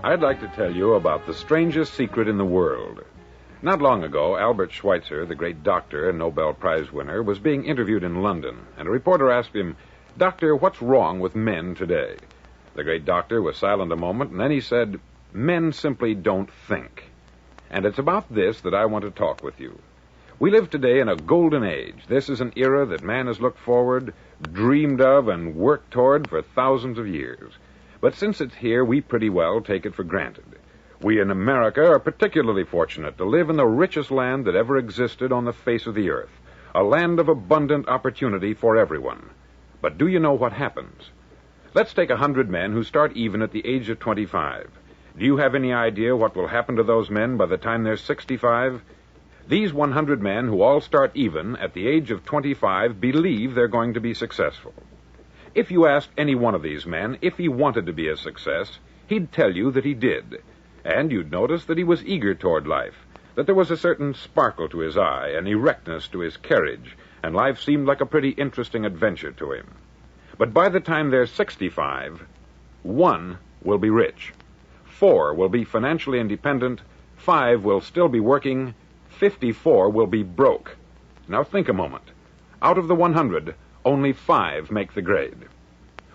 I'd like to tell you about the strangest secret in the world. Not long ago, Albert Schweitzer, the great doctor and Nobel Prize winner, was being interviewed in London, and a reporter asked him, "Doctor, what's wrong with men today?" The great doctor was silent a moment, and then he said, "Men simply don't think." And it's about this that I want to talk with you. We live today in a golden age. This is an era that man has looked forward, dreamed of, and worked toward for thousands of years. But since it's here, we pretty well take it for granted. We in America are particularly fortunate to live in the richest land that ever existed on the face of the earth, a land of abundant opportunity for everyone. But do you know what happens? Let's take 100 men who start even at the age of 25. Do you have any idea what will happen to those men by the time they're 65? These 100 men who all start even at the age of 25 believe they're going to be successful. If you asked any one of these men if he wanted to be a success, he'd tell you that he did. And you'd notice that he was eager toward life, that there was a certain sparkle to his eye, an erectness to his carriage, and life seemed like a pretty interesting adventure to him. But by the time they're 65, 1 will be rich, 4 will be financially independent, 5 will still be working, 54 will be broke. Now think a moment. Out of the 100, only 5 make the grade.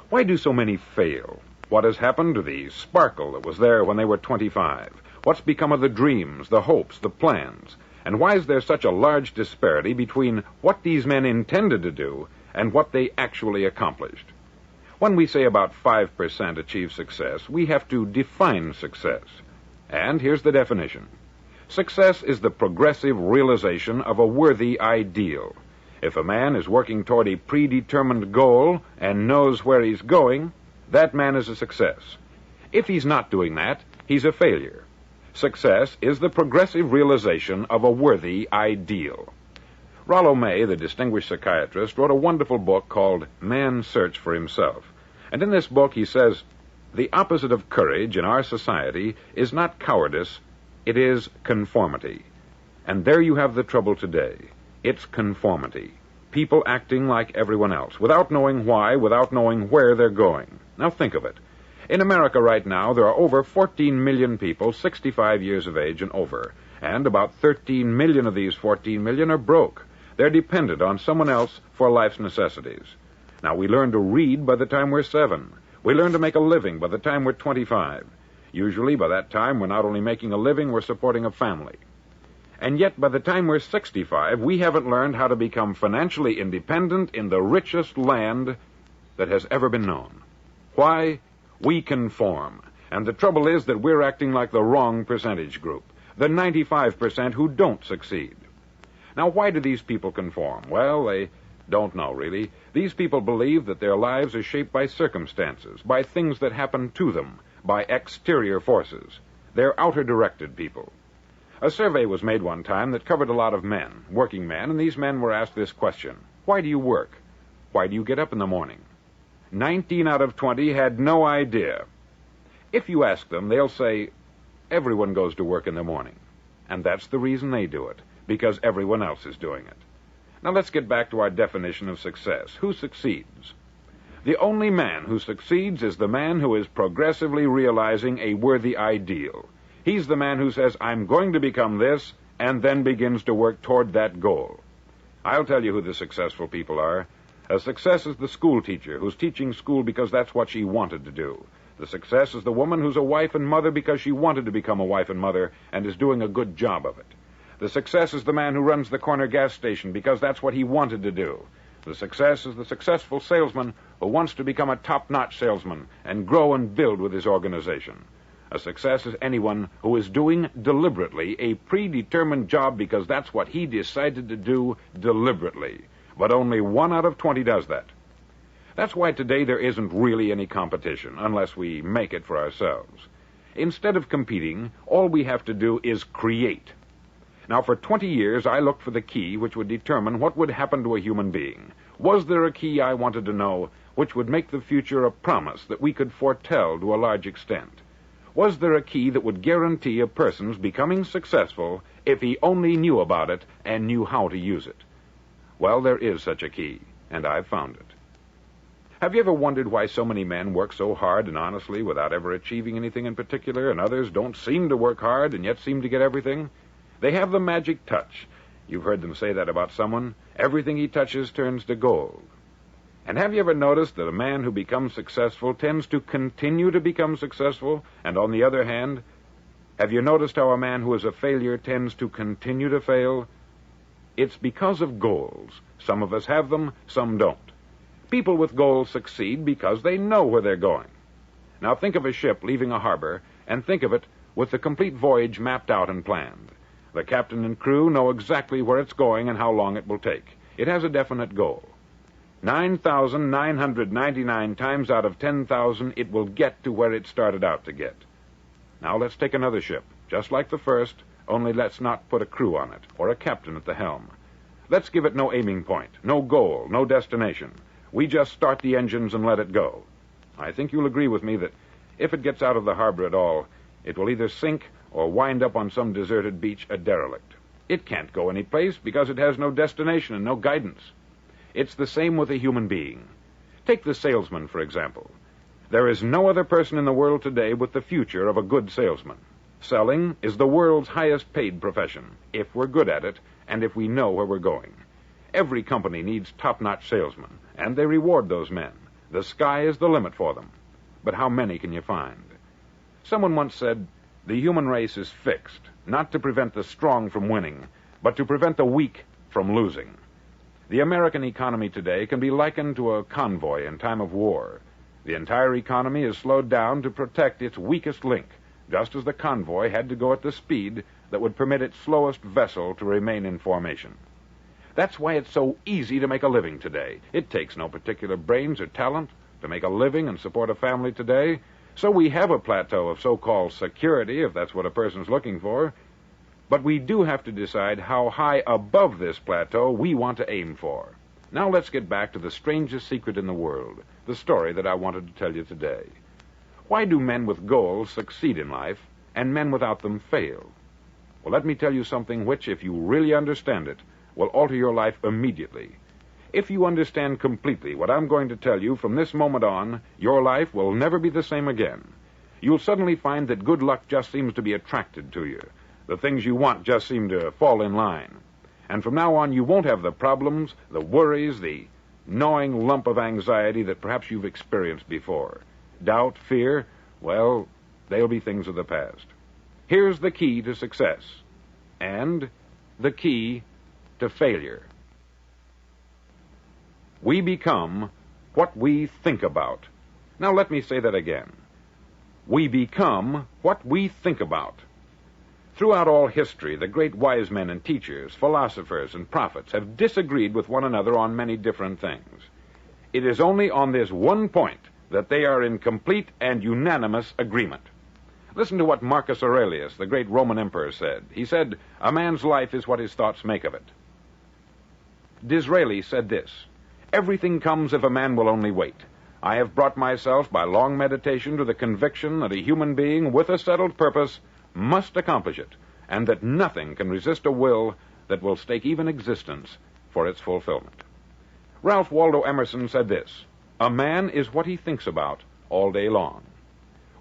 Why do so many fail? What has happened to the sparkle that was there when they were 25? What's become of the dreams, the hopes, the plans? And why is there such a large disparity between what these men intended to do and what they actually accomplished? When we say about 5% achieve success, we have to define success. And here's the definition. Success is the progressive realization of a worthy ideal. If a man is working toward a predetermined goal and knows where he's going, that man is a success. If he's not doing that, he's a failure. Success is the progressive realization of a worthy ideal. Rollo May, the distinguished psychiatrist, wrote a wonderful book called Man's Search for Himself. And in this book he says, the opposite of courage in our society is not cowardice, it is conformity. And there you have the trouble today. It's conformity. People acting like everyone else, without knowing why, without knowing where they're going. Now think of it. In America right now, there are over 14 million people 65 years of age and over, and about 13 million of these 14 million are broke. They're dependent on someone else for life's necessities. Now, we learn to read by the time we're 7. We learn to make a living by the time we're 25. Usually, by that time, we're not only making a living, we're supporting a family. And yet, by the time we're 65, we haven't learned how to become financially independent in the richest land that has ever been known. Why? We conform. And the trouble is that we're acting like the wrong percentage group, the 95% who don't succeed. Now, why do these people conform? Well, they don't know, really. These people believe that their lives are shaped by circumstances, by things that happen to them, by exterior forces. They're outer-directed people. A survey was made one time that covered a lot of men, working men, and these men were asked this question. Why do you work? Why do you get up in the morning? 19 out of 20 had no idea. If you ask them, they'll say, everyone goes to work in the morning. And that's the reason they do it, because everyone else is doing it. Now let's get back to our definition of success. Who succeeds? The only man who succeeds is the man who is progressively realizing a worthy ideal. He's the man who says, I'm going to become this, and then begins to work toward that goal. I'll tell you who the successful people are. A success is the school teacher who's teaching school because that's what she wanted to do. The success is the woman who's a wife and mother because she wanted to become a wife and mother and is doing a good job of it. The success is the man who runs the corner gas station because that's what he wanted to do. The success is the successful salesman who wants to become a top-notch salesman and grow and build with his organization. A success is anyone who is doing deliberately a predetermined job because that's what he decided to do deliberately. But only 1 out of 20 does that. That's why today there isn't really any competition, unless we make it for ourselves. Instead of competing, all we have to do is create. Now, for 20 years, I looked for the key which would determine what would happen to a human being. Was there a key, I wanted to know, which would make the future a promise that we could foretell to a large extent? Was there a key that would guarantee a person's becoming successful if he only knew about it and knew how to use it? Well, there is such a key, and I've found it. Have you ever wondered why so many men work so hard and honestly without ever achieving anything in particular, and others don't seem to work hard and yet seem to get everything? They have the magic touch. You've heard them say that about someone. Everything he touches turns to gold. And have you ever noticed that a man who becomes successful tends to continue to become successful? And on the other hand, have you noticed how a man who is a failure tends to continue to fail? It's because of goals. Some of us have them, some don't. People with goals succeed because they know where they're going. Now think of a ship leaving a harbor, and think of it with the complete voyage mapped out and planned. The captain and crew know exactly where it's going and how long it will take. It has a definite goal. 9,999 times out of 10,000, it will get to where it started out to get. Now let's take another ship, just like the first, only let's not put a crew on it, or a captain at the helm. Let's give it no aiming point, no goal, no destination. We just start the engines and let it go. I think you'll agree with me that if it gets out of the harbor at all, it will either sink or wind up on some deserted beach a derelict. It can't go any place because it has no destination and no guidance. It's the same with a human being. Take the salesman, for example. There is no other person in the world today with the future of a good salesman. Selling is the world's highest paid profession, if we're good at it and if we know where we're going. Every company needs top-notch salesmen, and they reward those men. The sky is the limit for them. But how many can you find? Someone once said, the human race is fixed, not to prevent the strong from winning, but to prevent the weak from losing. The American economy today can be likened to a convoy in time of war. The entire economy is slowed down to protect its weakest link, just as the convoy had to go at the speed that would permit its slowest vessel to remain in formation. That's why it's so easy to make a living today. It takes no particular brains or talent to make a living and support a family today. So we have a plateau of so-called security, if that's what a person's looking for. But we do have to decide how high above this plateau we want to aim for. Now let's get back to the strangest secret in the world, the story that I wanted to tell you today. Why do men with goals succeed in life and men without them fail? Well, let me tell you something which, if you really understand it, will alter your life immediately. If you understand completely what I'm going to tell you from this moment on, your life will never be the same again. You'll suddenly find that good luck just seems to be attracted to you. The things you want just seem to fall in line. And from now on, you won't have the problems, the worries, the gnawing lump of anxiety that perhaps you've experienced before. Doubt, fear, well, they'll be things of the past. Here's the key to success, and the key to failure. We become what we think about. Now let me say that again. We become what we think about. Throughout all history, the great wise men and teachers, philosophers and prophets have disagreed with one another on many different things. It is only on this one point that they are in complete and unanimous agreement. Listen to what Marcus Aurelius, the great Roman emperor, said. He said, "A man's life is what his thoughts make of it." Disraeli said this, "Everything comes if a man will only wait. I have brought myself by long meditation to the conviction that a human being with a settled purpose must accomplish it, and that nothing can resist a will that will stake even existence for its fulfillment." Ralph Waldo Emerson said this, "A man is what he thinks about all day long."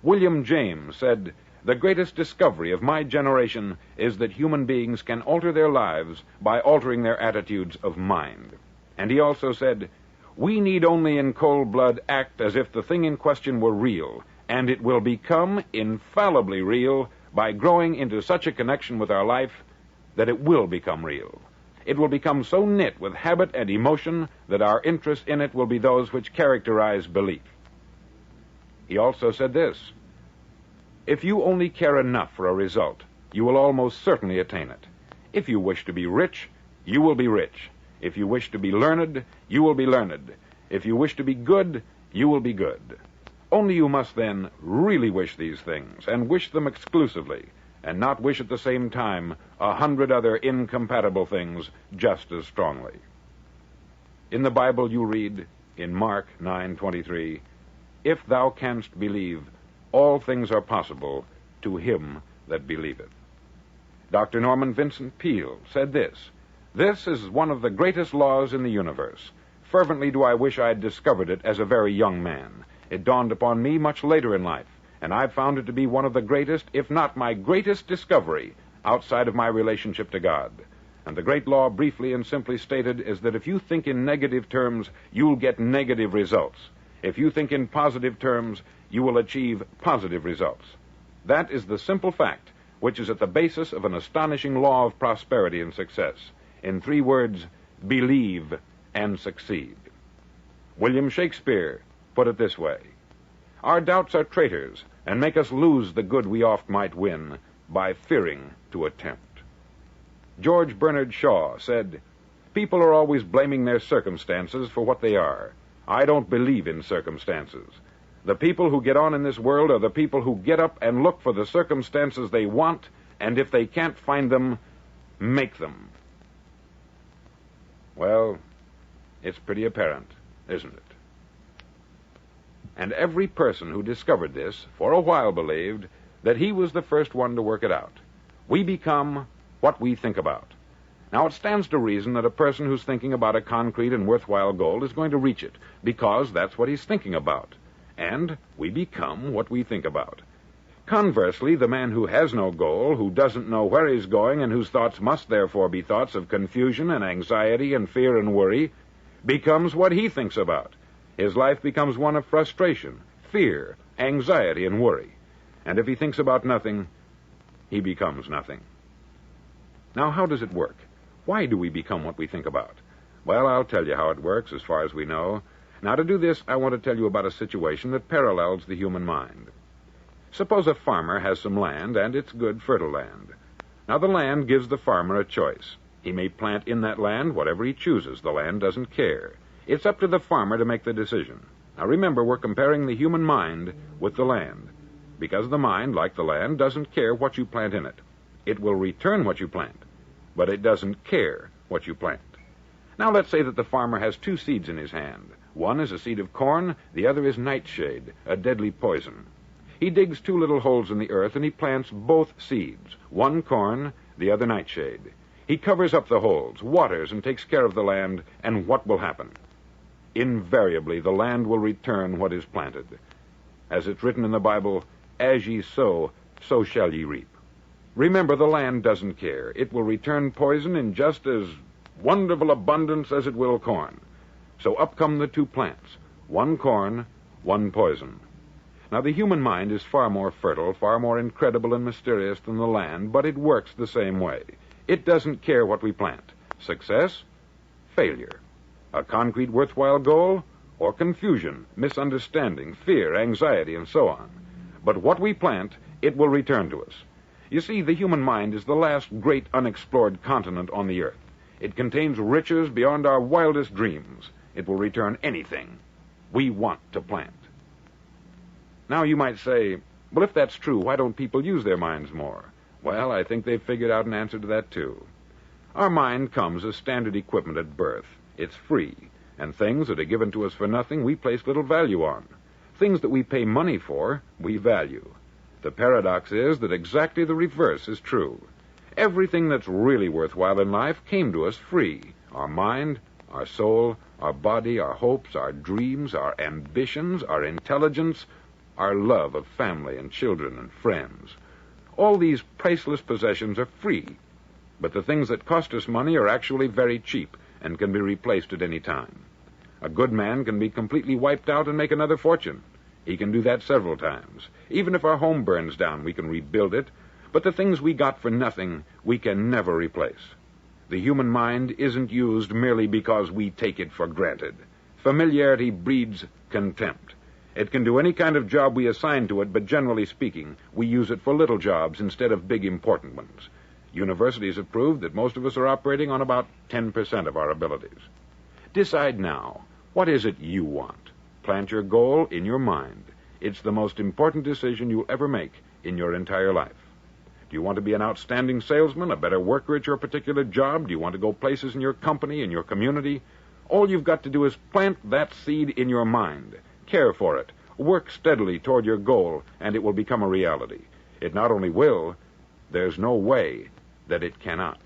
William James said, "The greatest discovery of my generation is that human beings can alter their lives by altering their attitudes of mind." And he also said, "We need only in cold blood act as if the thing in question were real, and it will become infallibly real by growing into such a connection with our life that it will become real. It will become so knit with habit and emotion that our interest in it will be those which characterize belief." He also said this, "If you only care enough for a result, you will almost certainly attain it. If you wish to be rich, you will be rich. If you wish to be learned, you will be learned. If you wish to be good, you will be good. Only you must then really wish these things, and wish them exclusively, and not wish at the same time 100 other incompatible things just as strongly." In the Bible you read, in Mark 9:23, "If thou canst believe, all things are possible to him that believeth." Dr. Norman Vincent Peale said this, "This is one of the greatest laws in the universe. fervently do I wish I had discovered it as a very young man. It dawned upon me much later in life, and I've found it to be one of the greatest, if not my greatest discovery, outside of my relationship to God. And the great law, briefly and simply stated, is that if you think in negative terms, you'll get negative results. If you think in positive terms, you will achieve positive results. That is the simple fact which is at the basis of an astonishing law of prosperity and success. In 3 words, believe and succeed. William Shakespeare put it this way: our doubts are traitors, and make us lose the good we oft might win by fearing to attempt. George Bernard Shaw said, people are always blaming their circumstances for what they are. I don't believe in circumstances. The people who get on in this world are the people who get up and look for the circumstances they want, and if they can't find them, make them. Well, it's pretty apparent, isn't it? And every person who discovered this for a while believed that he was the first one to work it out. We become what we think about. Now, it stands to reason that a person who's thinking about a concrete and worthwhile goal is going to reach it, because that's what he's thinking about. And we become what we think about. Conversely, the man who has no goal, who doesn't know where he's going, and whose thoughts must therefore be thoughts of confusion and anxiety and fear and worry, becomes what he thinks about. His life becomes one of frustration, fear, anxiety, and worry. And if he thinks about nothing, he becomes nothing. Now, how does it work? Why do we become what we think about? Well, I'll tell you how it works as far as we know. Now, to do this, I want to tell you about a situation that parallels the human mind. Suppose a farmer has some land, and it's good, fertile land. Now, the land gives the farmer a choice. He may plant in that land whatever he chooses. The land doesn't care. It's up to the farmer to make the decision. Now, remember, we're comparing the human mind with the land, because the mind, like the land, doesn't care what you plant in it. It will return what you plant, but it doesn't care what you plant. Now, let's say that the farmer has 2 seeds in his hand. One is a seed of corn, the other is nightshade, a deadly poison. He digs 2 little holes in the earth, and he plants both seeds, one corn, the other nightshade. He covers up the holes, waters, and takes care of the land, and what will happen? Invariably, the land will return what is planted. As it's written in the Bible, as ye sow, so shall ye reap. Remember, the land doesn't care. It will return poison in just as wonderful abundance as it will corn. So up come the 2 plants, one corn, one poison. Now, the human mind is far more fertile, far more incredible and mysterious than the land, but it works the same way. It doesn't care what we plant. Success, failure. A concrete, worthwhile goal, or confusion, misunderstanding, fear, anxiety, and so on. But what we plant, it will return to us. You see, the human mind is the last great unexplored continent on the earth. It contains riches beyond our wildest dreams. It will return anything we want to plant. Now, you might say, well, if that's true, why don't people use their minds more? Well, I think they've figured out an answer to that, too. Our mind comes as standard equipment at birth. It's free, and things that are given to us for nothing we place little value on. Things that we pay money for, we value. The paradox is that exactly the reverse is true. Everything that's really worthwhile in life came to us free. Our mind, our soul, our body, our hopes, our dreams, our ambitions, our intelligence, our love of family and children and friends. All these priceless possessions are free, but the things that cost us money are actually very cheap and can be replaced at any time. A good man can be completely wiped out and make another fortune. He can do that several times. Even if our home burns down, we can rebuild it, but the things we got for nothing, we can never replace. The human mind isn't used merely because we take it for granted. Familiarity breeds contempt. It can do any kind of job we assign to it, but generally speaking, we use it for little jobs instead of big, important ones. Universities have proved that most of us are operating on about 10% of our abilities. Decide now, what is it you want? Plant your goal in your mind. It's the most important decision you'll ever make in your entire life. Do you want to be an outstanding salesman, a better worker at your particular job? Do you want to go places in your company, in your community? All you've got to do is plant that seed in your mind. Care for it. Work steadily toward your goal, and it will become a reality. It not only will, there's no way that it cannot.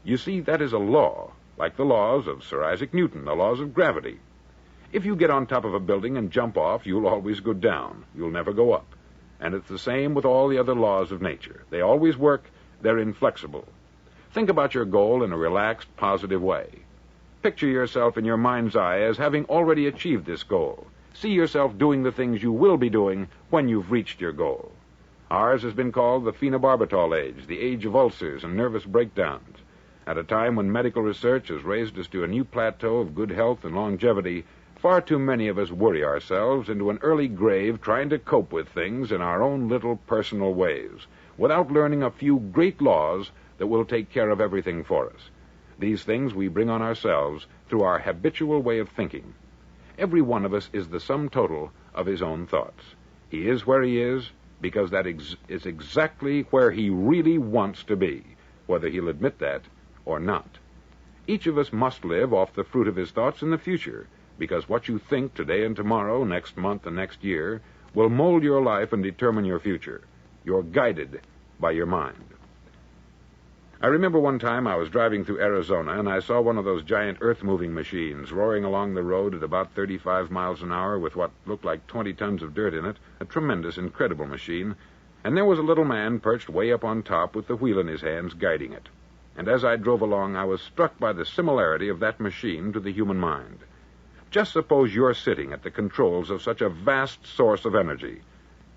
You see, that is a law like the laws of Sir Isaac Newton, the laws of gravity. If you get on top of a building and jump off, you'll always go down. You'll never go up. And it's the same with all the other laws of nature. They always work. They're inflexible. Think about your goal in a relaxed, positive way. Picture yourself in your mind's eye as having already achieved this goal. See yourself doing the things you will be doing when you've reached your goal. Ours has been called the phenobarbital age, the age of ulcers and nervous breakdowns. At a time when medical research has raised us to a new plateau of good health and longevity, far too many of us worry ourselves into an early grave trying to cope with things in our own little personal ways, without learning a few great laws that will take care of everything for us. These things we bring on ourselves through our habitual way of thinking. Every one of us is the sum total of his own thoughts. He is where he is because that is exactly where he really wants to be, whether he'll admit that or not. Each of us must live off the fruit of his thoughts in the future, because what you think today and tomorrow, next month and next year, will mold your life and determine your future. You're guided by your mind. I remember one time I was driving through Arizona, and I saw one of those giant earth-moving machines roaring along the road at about 35 miles an hour with what looked like 20 tons of dirt in it, a tremendous, incredible machine, and there was a little man perched way up on top with the wheel in his hands guiding it. And as I drove along, I was struck by the similarity of that machine to the human mind. Just suppose you're sitting at the controls of such a vast source of energy.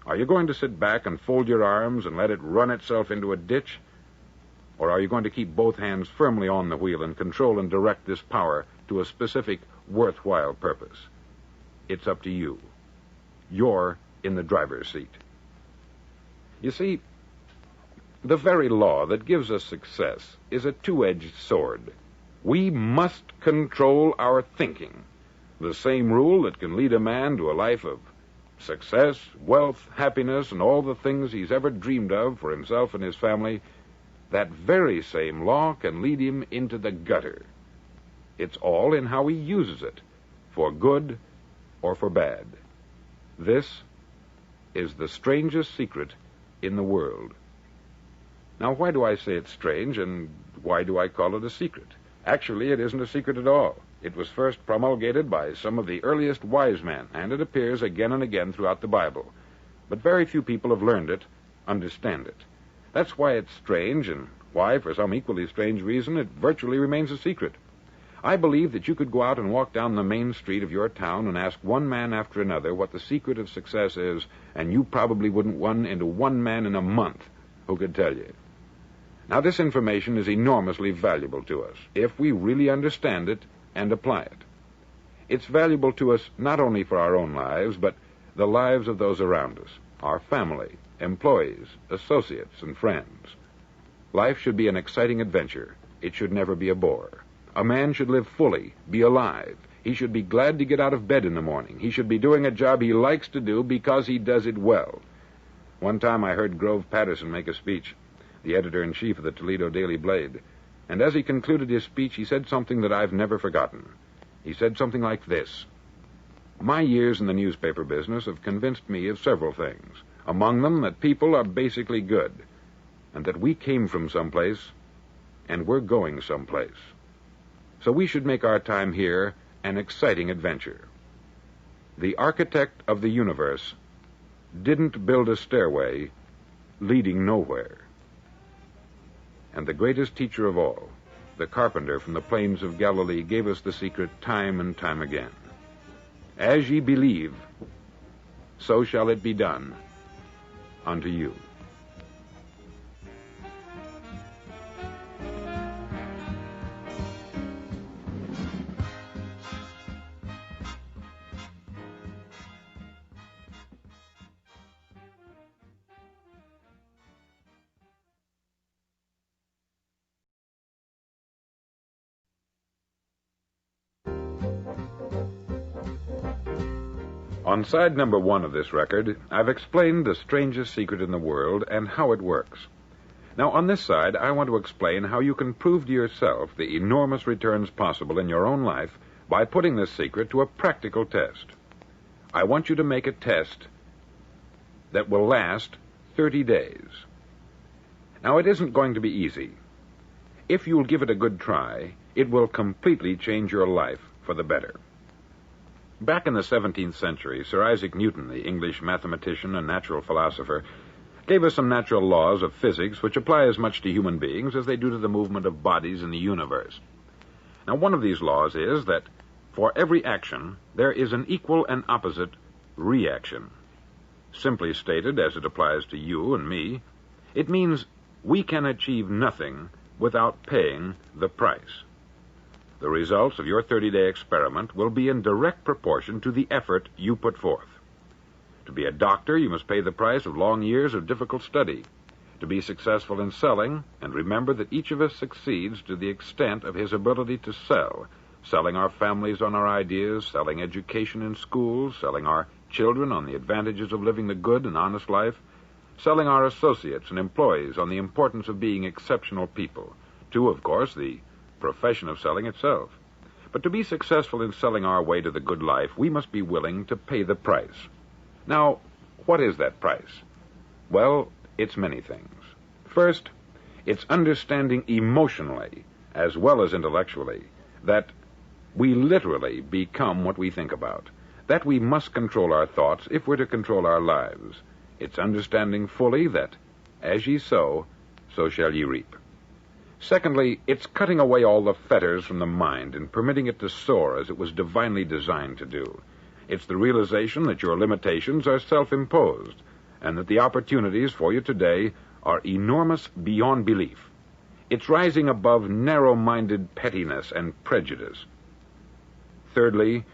Are you going to sit back and fold your arms and let it run itself into a ditch? Or are you going to keep both hands firmly on the wheel and control and direct this power to a specific, worthwhile purpose? It's up to you. You're in the driver's seat. You see, the very law that gives us success is a two-edged sword. We must control our thinking. The same rule that can lead a man to a life of success, wealth, happiness, and all the things he's ever dreamed of for himself and his family, that very same law can lead him into the gutter. It's all in how he uses it, for good or for bad. This is the strangest secret in the world. Now, why do I say it's strange, and why do I call it a secret? Actually, it isn't a secret at all. It was first promulgated by some of the earliest wise men, and it appears again and again throughout the Bible. But very few people have learned it, understand it. That's why it's strange, and why, for some equally strange reason, it virtually remains a secret. I believe that you could go out and walk down the main street of your town and ask one man after another what the secret of success is, and you probably wouldn't run into one man in a month who could tell you. Now, this information is enormously valuable to us, if we really understand it and apply it. It's valuable to us not only for our own lives, but the lives of those around us, our family, employees, associates, and friends. Life should be an exciting adventure. It should never be a bore. A man should live fully, be alive. He should be glad to get out of bed in the morning. He should be doing a job he likes to do because he does it well. One time I heard Grove Patterson make a speech, the editor-in-chief of the Toledo Daily Blade, and as he concluded his speech, he said something that I've never forgotten. He said something like this: "My years in the newspaper business have convinced me of several things, among them that people are basically good, and that we came from someplace, and we're going someplace. So we should make our time here an exciting adventure. The architect of the universe didn't build a stairway leading nowhere. And the greatest teacher of all, the carpenter from the plains of Galilee, gave us the secret time and time again. As ye believe, so shall it be done unto you." On side number 1 of this record, I've explained the strangest secret in the world and how it works. Now, on this side, I want to explain how you can prove to yourself the enormous returns possible in your own life by putting this secret to a practical test. I want you to make a test that will last 30 days. Now, it isn't going to be easy. If you'll give it a good try, it will completely change your life for the better. Back in the 17th century, Sir Isaac Newton, the English mathematician and natural philosopher, gave us some natural laws of physics which apply as much to human beings as they do to the movement of bodies in the universe. Now, one of these laws is that for every action, there is an equal and opposite reaction. Simply stated, as it applies to you and me, it means we can achieve nothing without paying the price. The results of your 30-day experiment will be in direct proportion to the effort you put forth. To be a doctor, you must pay the price of long years of difficult study. To be successful in selling, and remember that each of us succeeds to the extent of his ability to sell, selling our families on our ideas, selling education in schools, selling our children on the advantages of living the good and honest life, selling our associates and employees on the importance of being exceptional people, to, of course, the profession of selling itself. But to be successful in selling our way to the good life, we must be willing to pay the price. Now, what is that price? Well, it's many things. First, it's understanding emotionally, as well as intellectually, that we literally become what we think about, that we must control our thoughts if we're to control our lives. It's understanding fully that, as ye sow, so shall ye reap. Secondly, it's cutting away all the fetters from the mind and permitting it to soar as it was divinely designed to do. It's the realization that your limitations are self-imposed, and that the opportunities for you today are enormous beyond belief. It's rising above narrow-minded pettiness and prejudice. Thirdly,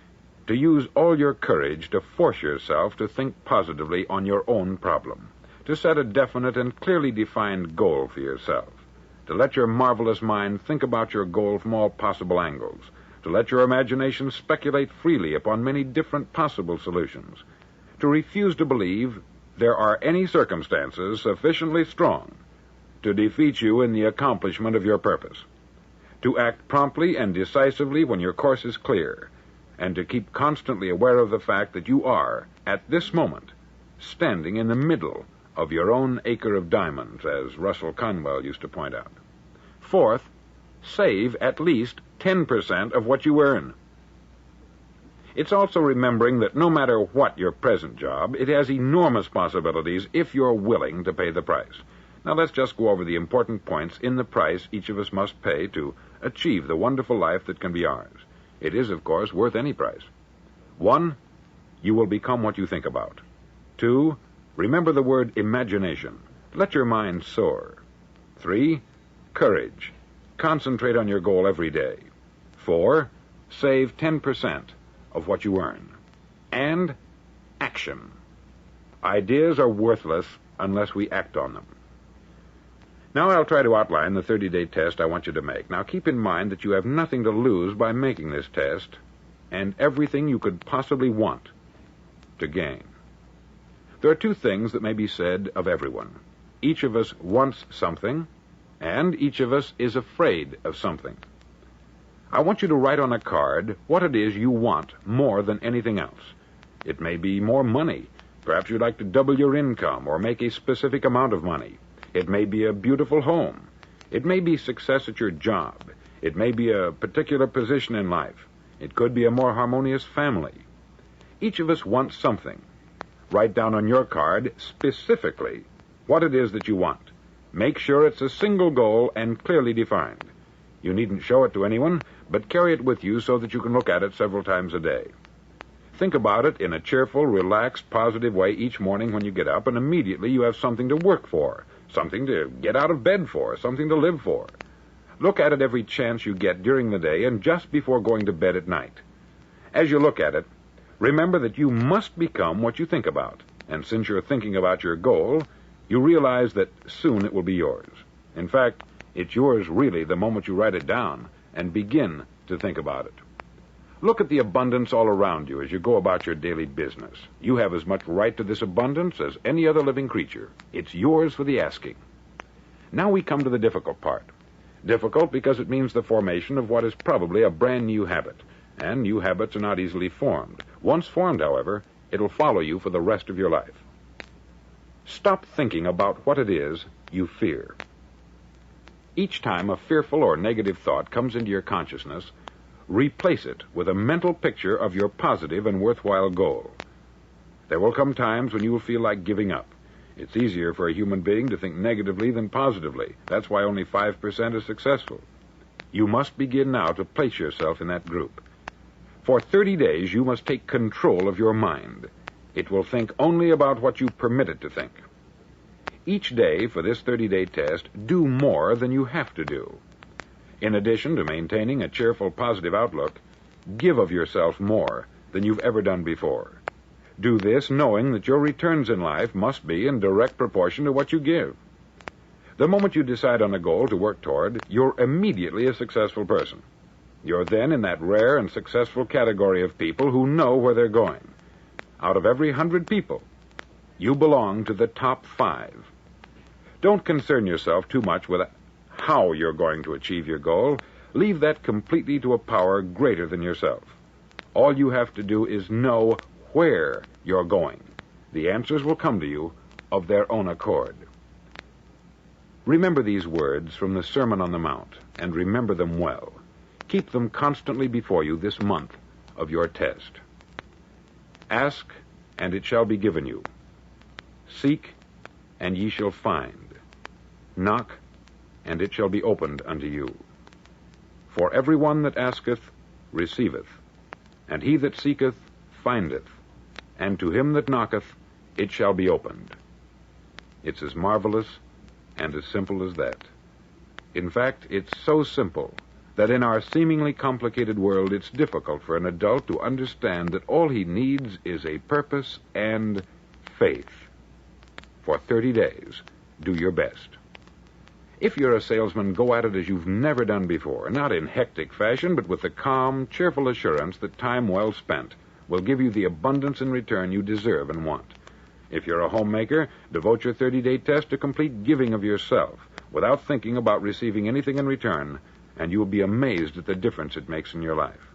to use all your courage to force yourself to think positively on your own problem, to set a definite and clearly defined goal for yourself, to let your marvelous mind think about your goal from all possible angles, to let your imagination speculate freely upon many different possible solutions, to refuse to believe there are any circumstances sufficiently strong to defeat you in the accomplishment of your purpose, to act promptly and decisively when your course is clear, and to keep constantly aware of the fact that you are, at this moment, standing in the middle of your own acre of diamonds, as Russell Conwell used to point out. Fourth, save at least 10% of what you earn. It's also remembering that no matter what your present job, it has enormous possibilities if you're willing to pay the price. Now let's just go over the important points in the price each of us must pay to achieve the wonderful life that can be ours. It is, of course, worth any price. 1, you will become what you think about. 2, remember the word imagination. Let your mind soar. 3, courage. Concentrate on your goal every day. 4, save 10% of what you earn. And action. Ideas are worthless unless we act on them. Now I'll try to outline the 30-day test I want you to make. Now keep in mind that you have nothing to lose by making this test, and everything you could possibly want to gain. There are 2 things that may be said of everyone. Each of us wants something, and each of us is afraid of something. I want you to write on a card what it is you want more than anything else. It may be more money. Perhaps you'd like to double your income or make a specific amount of money. It may be a beautiful home. It may be success at your job. It may be a particular position in life. It could be a more harmonious family. Each of us wants something. Write down on your card specifically what it is that you want. Make sure it's a single goal and clearly defined. You needn't show it to anyone, but carry it with you so that you can look at it several times a day. Think about it in a cheerful, relaxed, positive way each morning when you get up, and immediately you have something to work for, something to get out of bed for, something to live for. Look at it every chance you get during the day and just before going to bed at night. As you look at it, remember that you must become what you think about, and since you're thinking about your goal, you realize that soon it will be yours. In fact, it's yours really the moment you write it down and begin to think about it. Look at the abundance all around you as you go about your daily business. You have as much right to this abundance as any other living creature. It's yours for the asking. Now we come to the difficult part. Difficult because it means the formation of what is probably a brand new habit, and new habits are not easily formed. Once formed, however, it'll follow you for the rest of your life. Stop thinking about what it is you fear. Each time a fearful or negative thought comes into your consciousness, replace it with a mental picture of your positive and worthwhile goal. There will come times when you will feel like giving up. It's easier for a human being to think negatively than positively. That's why only 5% are successful. You must begin now to place yourself in that group. For 30 days, you must take control of your mind. It will think only about what you permit it to think. Each day for this 30-day test, do more than you have to do. In addition to maintaining a cheerful, positive outlook, give of yourself more than you've ever done before. Do this knowing that your returns in life must be in direct proportion to what you give. The moment you decide on a goal to work toward, you're immediately a successful person. You're then in that rare and successful category of people who know where they're going. Out of every 100 people, you belong to the top 5. Don't concern yourself too much with how you're going to achieve your goal. Leave that completely to a power greater than yourself. All you have to do is know where you're going. The answers will come to you of their own accord. Remember these words from the Sermon on the Mount, and remember them well. Keep them constantly before you this month of your test. Ask, and it shall be given you. Seek, and ye shall find. Knock, and it shall be opened unto you. For every one that asketh receiveth, and he that seeketh findeth, and to him that knocketh it shall be opened. It's as marvelous and as simple as that. In fact, it's so simple that in our seemingly complicated world it's difficult for an adult to understand that all he needs is a purpose and faith. For 30 days, do your best. If you're a salesman, go at it as you've never done before, not in hectic fashion, but with the calm, cheerful assurance that time well spent will give you the abundance in return you deserve and want. If you're a homemaker, devote your 30-day test to complete giving of yourself without thinking about receiving anything in return, and you will be amazed at the difference it makes in your life.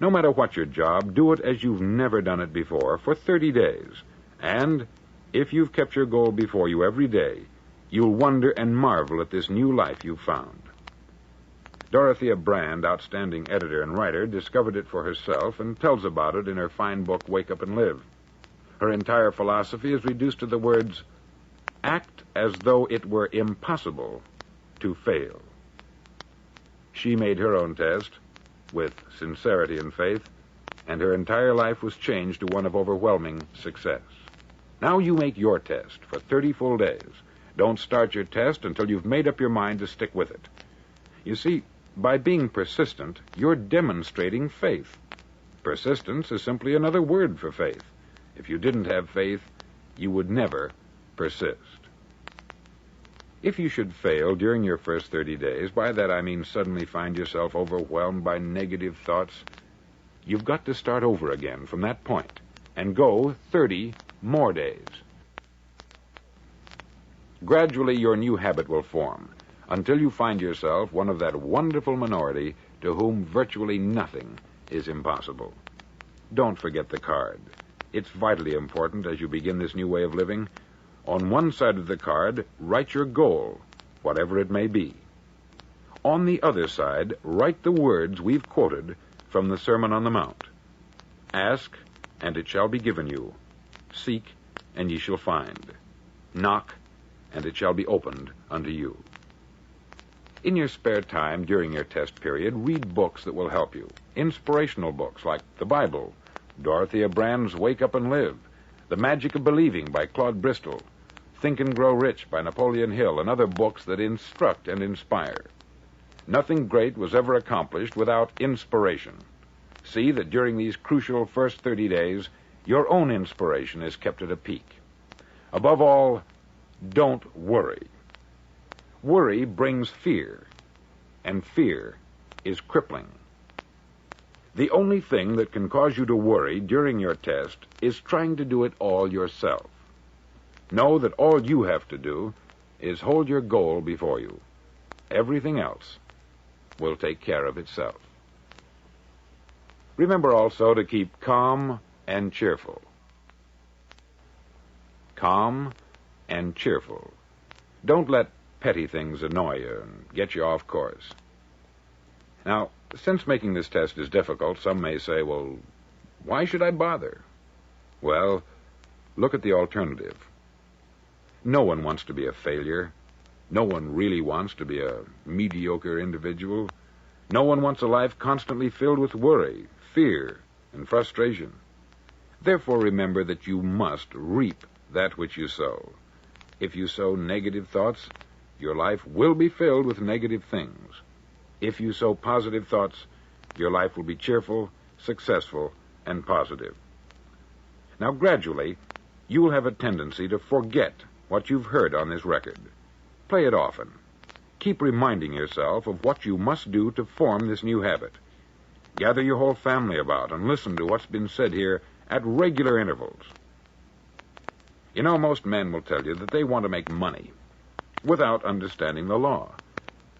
No matter what your job, do it as you've never done it before for 30 days. And if you've kept your goal before you every day, you'll wonder and marvel at this new life you've found. Dorothea Brand, outstanding editor and writer, discovered it for herself and tells about it in her fine book, Wake Up and Live. Her entire philosophy is reduced to the words, act as though it were impossible to fail. She made her own test with sincerity and faith, and her entire life was changed to one of overwhelming success. Now you make your test for 30 full days. Don't start your test until you've made up your mind to stick with it. You see, by being persistent, you're demonstrating faith. Persistence is simply another word for faith. If you didn't have faith, you would never persist. If you should fail during your first 30 days, by that I mean suddenly find yourself overwhelmed by negative thoughts, you've got to start over again from that point and go 30 more days. Gradually, your new habit will form until you find yourself one of that wonderful minority to whom virtually nothing is impossible. Don't forget the card. It's vitally important as you begin this new way of living. On one side of the card, write your goal, whatever it may be. On the other side, write the words we've quoted from the Sermon on the Mount. Ask, and it shall be given you. Seek, and ye shall find. Knock, and it shall be opened unto you. In your spare time during your test period, read books that will help you. Inspirational books like the Bible, Dorothea Brand's Wake Up and Live, The Magic of Believing by Claude Bristol, Think and Grow Rich by Napoleon Hill, and other books that instruct and inspire. Nothing great was ever accomplished without inspiration. See that during these crucial first 30 days, your own inspiration is kept at a peak. Above all, don't worry. Worry brings fear, and fear is crippling. The only thing that can cause you to worry during your test is trying to do it all yourself. Know that all you have to do is hold your goal before you. Everything else will take care of itself. Remember also to keep calm and cheerful. Calm and cheerful. Don't let petty things annoy you and get you off course. Now, since making this test is difficult, some may say, well, why should I bother? Well, look at the alternative. No one wants to be a failure. No one really wants to be a mediocre individual. No one wants a life constantly filled with worry, fear, and frustration. Therefore, remember that you must reap that which you sow. If you sow negative thoughts, your life will be filled with negative things. If you sow positive thoughts, your life will be cheerful, successful, and positive. Now, gradually, you will have a tendency to forget what you've heard on this record. Play it often. Keep reminding yourself of what you must do to form this new habit. Gather your whole family about and listen to what's been said here at regular intervals. You know, most men will tell you that they want to make money without understanding the law.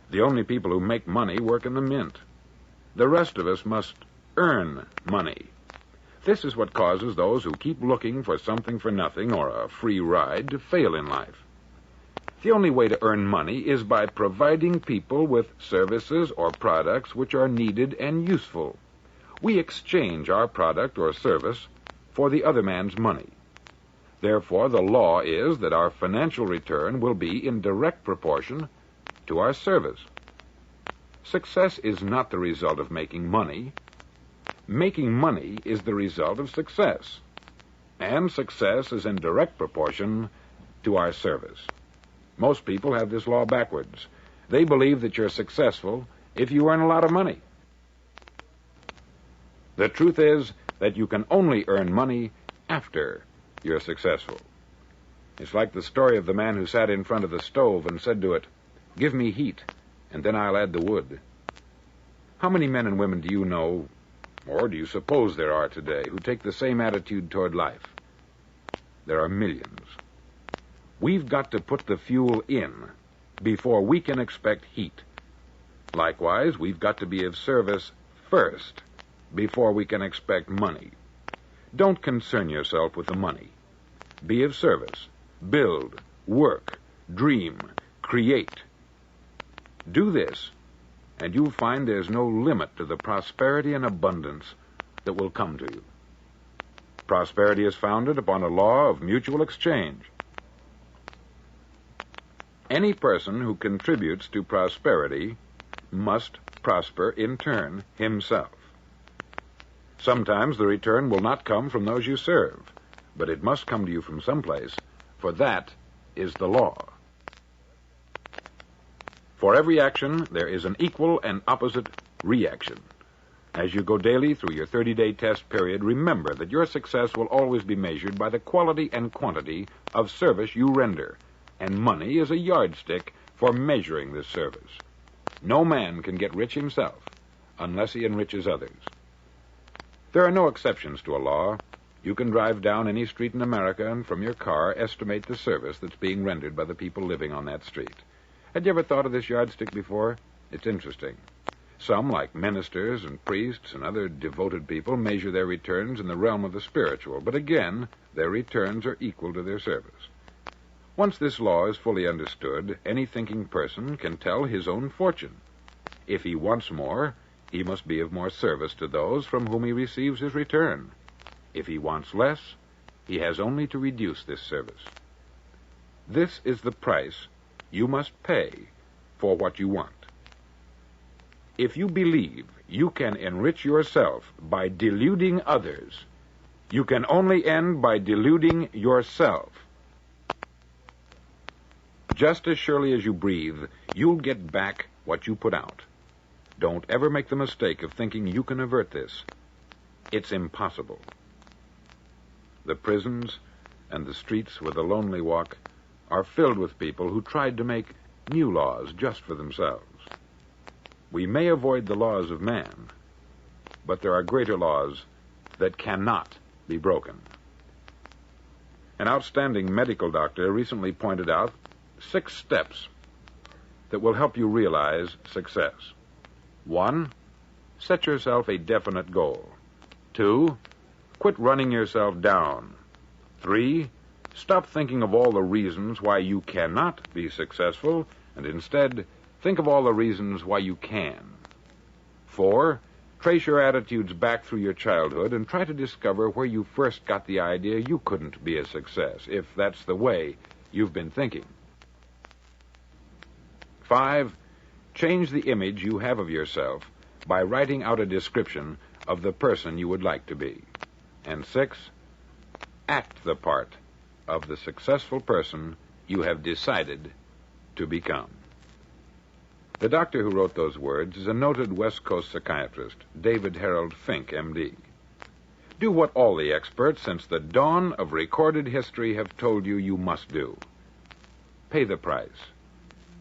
The only people who make money work in the mint. The rest of us must earn money. This is what causes those who keep looking for something for nothing or a free ride to fail in life. The only way to earn money is by providing people with services or products which are needed and useful. We exchange our product or service for the other man's money. Therefore, the law is that our financial return will be in direct proportion to our service. Success is not the result of making money. Making money is the result of success. And success is in direct proportion to our service. Most people have this law backwards. They believe that you're successful if you earn a lot of money. The truth is that you can only earn money after you're successful. It's like the story of the man who sat in front of the stove and said to it, "Give me heat, and then I'll add the wood." How many men and women do you know, or do you suppose there are today, who take the same attitude toward life? There are millions. We've got to put the fuel in before we can expect heat. Likewise, we've got to be of service first before we can expect money. Don't concern yourself with the money. Be of service. Build, work, dream, create. Do this, and you'll find there's no limit to the prosperity and abundance that will come to you. Prosperity is founded upon a law of mutual exchange. Any person who contributes to prosperity must prosper in turn himself. Sometimes the return will not come from those you serve, but it must come to you from someplace, for that is the law. For every action, there is an equal and opposite reaction. As you go daily through your 30-day test period, remember that your success will always be measured by the quality and quantity of service you render, and money is a yardstick for measuring this service. No man can get rich himself unless he enriches others. There are no exceptions to a law. You can drive down any street in America and from your car estimate the service that's being rendered by the people living on that street. Had you ever thought of this yardstick before? It's interesting. Some, like ministers and priests and other devoted people, measure their returns in the realm of the spiritual, but again, their returns are equal to their service. Once this law is fully understood, any thinking person can tell his own fortune. If he wants more, he must be of more service to those from whom he receives his return. If he wants less, he has only to reduce this service. This is the price you must pay for what you want. If you believe you can enrich yourself by deluding others, you can only end by deluding yourself. Just as surely as you breathe, you'll get back what you put out. Don't ever make the mistake of thinking you can avert this. It's impossible. The prisons and the streets where the lonely walk are filled with people who tried to make new laws just for themselves. We may avoid the laws of man, but there are greater laws that cannot be broken. An outstanding medical doctor recently pointed out 6 steps that will help you realize success. 1, set yourself a definite goal. 2, quit running yourself down. 3, stop thinking of all the reasons why you cannot be successful and instead think of all the reasons why you can. 4. Trace your attitudes back through your childhood and try to discover where you first got the idea you couldn't be a success, if that's the way you've been thinking. 5. Change the image you have of yourself by writing out a description of the person you would like to be. And 6. Act the part of the successful person you have decided to become. The doctor who wrote those words is a noted West Coast psychiatrist, David Harold Fink, M.D. Do what all the experts since the dawn of recorded history have told you you must do. Pay the price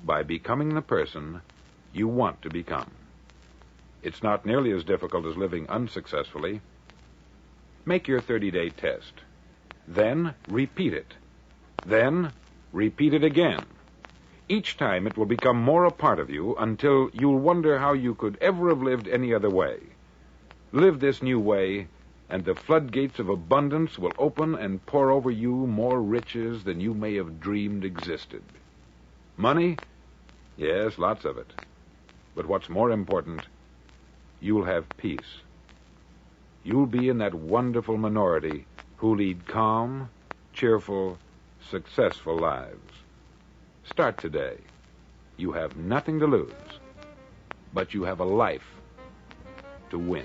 by becoming the person you want to become. It's not nearly as difficult as living unsuccessfully. Make your 30-day test. Then repeat it. Then repeat it again. Each time it will become more a part of you until you'll wonder how you could ever have lived any other way. Live this new way, and the floodgates of abundance will open and pour over you more riches than you may have dreamed existed. Money? Yes, lots of it. But what's more important, you'll have peace. You'll be in that wonderful minority who lead calm, cheerful, successful lives. Start today. You have nothing to lose, but you have a life to win.